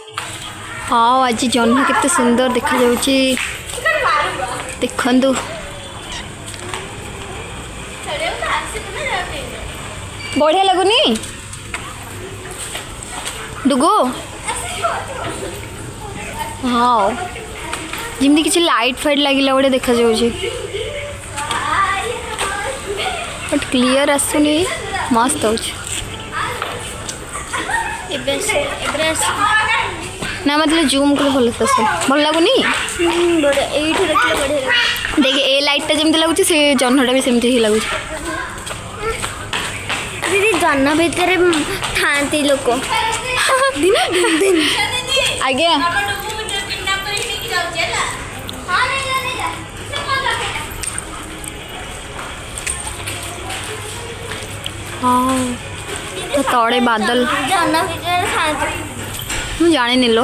हाँ आज जह्न केते सुंदर देखा जाउची देखंदु बढ़िया लगुनी डुगो हाँ जमी किसी लाइट फाइट लगिला बड़े देखा जाउची बट क्लियर आसुनी मस्त हो ना मतलब जूम कर भल भल लगुनि देख ए लाइटा जमी लगुच से जह्नटा भी सेमती ही लगुच दीदी जह्न भितर थांती लोक आज्ञा हाँ तो तड़े बादल जह्न भितर थांती मुझे जाने लो।